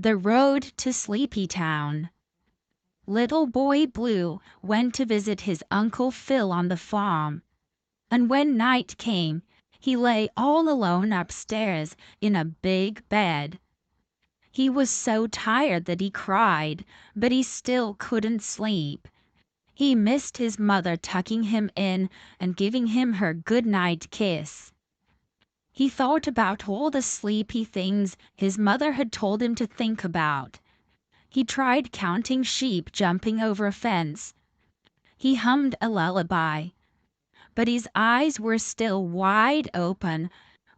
The road to Sleepytown. Little Boy Blue went to visit his Uncle Phil on the farm, and when night came, he lay all alone upstairs in a big bed. He was so tired that he cried, but he still couldn't sleep. He missed his mother tucking him in and giving him her good-night kiss. He thought about all the sleepy things his mother had told him to think about. He tried counting sheep jumping over a fence. He hummed a lullaby, but his eyes were still wide open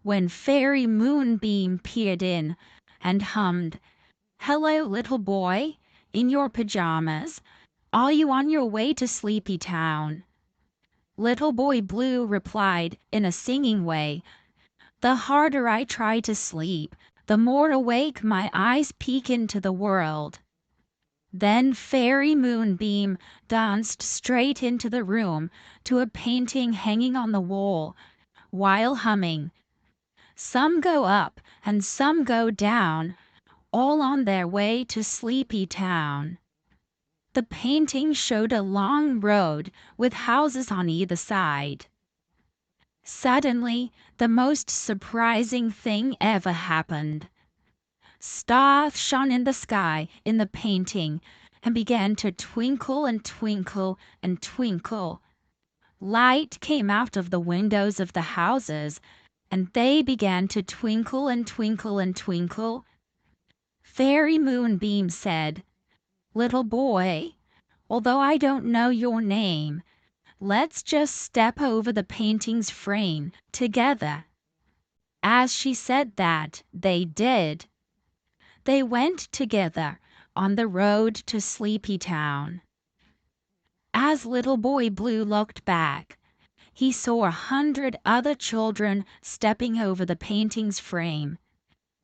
when Fairy Moonbeam peered in and hummed, "Hello, little boy, in your pajamas. Are you on your way to Sleepytown?" Little Boy Blue replied in a singing way, "The harder I try to sleep, the more awake my eyes peek into the world." Then Fairy Moonbeam danced straight into the room to a painting hanging on the wall, while humming, "Some go up and some go down, all on their way to Sleepytown." The painting showed a long road with houses on either side. Suddenly, the most surprising thing ever happened. Stars shone in the sky in the painting and began to twinkle and twinkle and twinkle. Light came out of the windows of the houses, and they began to twinkle and twinkle and twinkle. Fairy Moonbeam said, "Little boy, although I don't know your name, let's just step over the painting's frame together." As she said that, they did. They went together on the road to Sleepytown. As Little Boy Blue looked back, he saw 100 other children stepping over the painting's frame,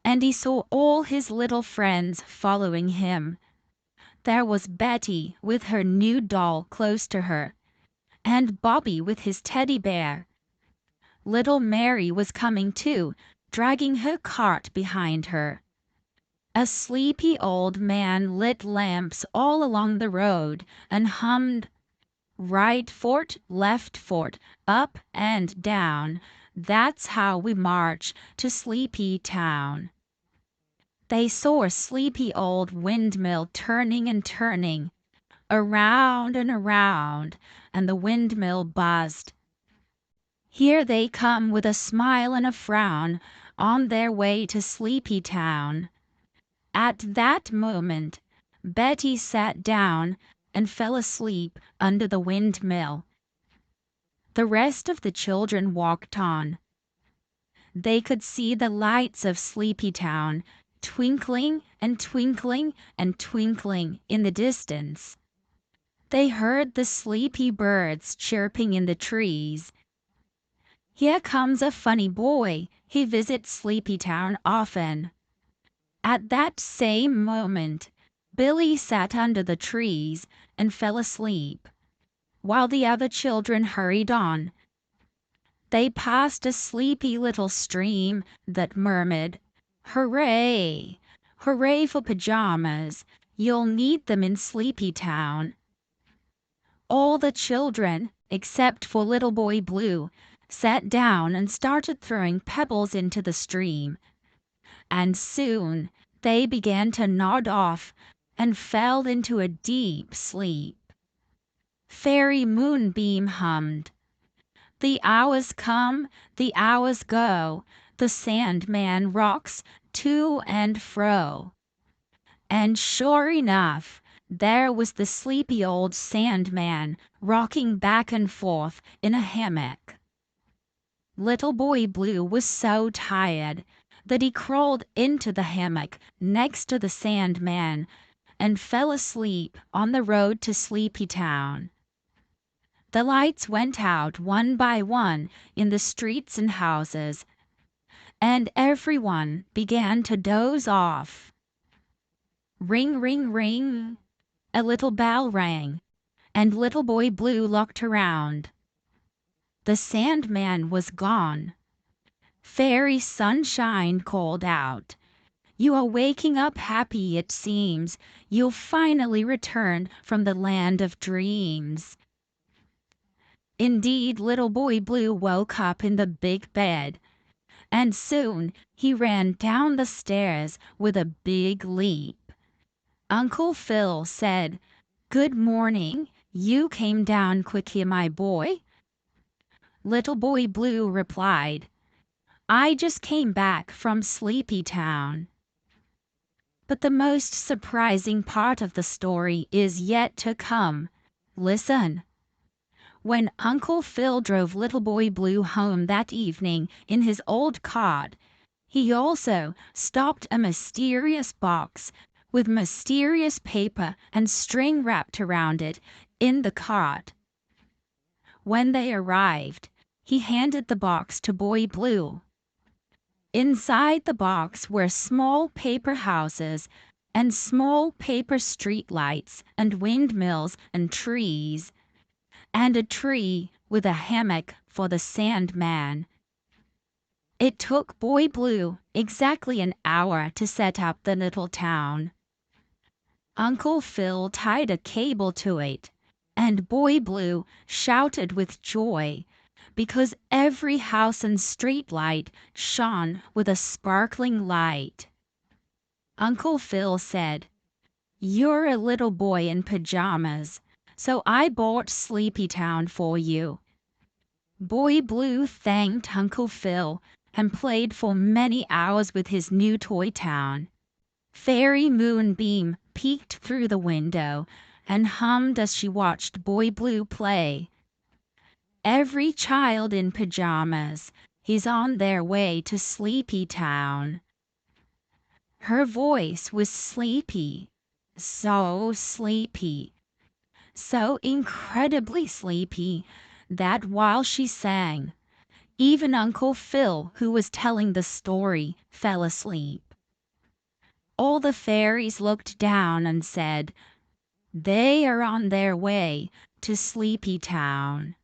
and he saw all his little friends following him. There was Betty with her new doll close to her, and Bobby with his teddy bear. Little Mary was coming too, dragging her cart behind her. A sleepy old man lit lamps all along the road and hummed, "Right fort, left fort, up and down, that's how we march to Sleepytown." They saw a sleepy old windmill turning and turning, around and around, and the windmill buzzed. "Here they come with a smile and a frown, on their way to Sleepytown." At that moment, Betty sat down and fell asleep under the windmill. The rest of the children walked on. They could see the lights of Sleepytown twinkling and twinkling and twinkling in the distance. They heard the sleepy birds chirping in the trees. "Here comes a funny boy. He visits Sleepytown often." At that same moment, Billy sat under the trees and fell asleep, while the other children hurried on. They passed a sleepy little stream that murmured, "Hooray! Hooray for pajamas! You'll need them in Sleepytown." All the children, except for Little Boy Blue, sat down and started throwing pebbles into the stream, and soon they began to nod off and fell into a deep sleep. Fairy Moonbeam hummed, "The hours come, the hours go, the Sandman rocks to and fro." And sure enough, there was the sleepy old Sandman rocking back and forth in a hammock. Little Boy Blue was so tired that he crawled into the hammock next to the Sandman and fell asleep on the road to Sleepytown. The lights went out one by one in the streets and houses, and everyone began to doze off. Ring, ring, ring! A little bell rang, and Little Boy Blue looked around. The Sandman was gone. Fairy Sunshine called out, You are waking up happy, it seems. You'll finally return from the land of dreams. Indeed, Little Boy Blue woke up in the big bed, and soon he ran down the stairs with a big leap. Uncle Phil said, "Good morning. You came down quick here, my boy." Little Boy Blue replied, "I just came back from Sleepytown." But the most surprising part of the story is yet to come. Listen. When Uncle Phil drove Little Boy Blue home that evening in his old cart, he also stopped a mysterious box with mysterious paper and string wrapped around it in the cart. When they arrived, he handed the box to Boy Blue. Inside the box were small paper houses and small paper street lights and windmills and trees, and a tree with a hammock for the Sandman. It took Boy Blue exactly an hour to set up the little town. Uncle Phil tied a cable to it, and Boy Blue shouted with joy because every house and street light shone with a sparkling light. Uncle Phil said, "You're a little boy in pajamas, so I bought Sleepytown for you." Boy Blue thanked Uncle Phil and played for many hours with his new toy town. Fairy Moonbeam peeked through the window and hummed as she watched Boy Blue play. Every child in pajamas is on their way to Sleepytown. Her voice was sleepy, so sleepy, so incredibly sleepy that while she sang, even Uncle Phil, who was telling the story, fell asleep. All the fairies looked down and said, "They are on their way to Sleepytown."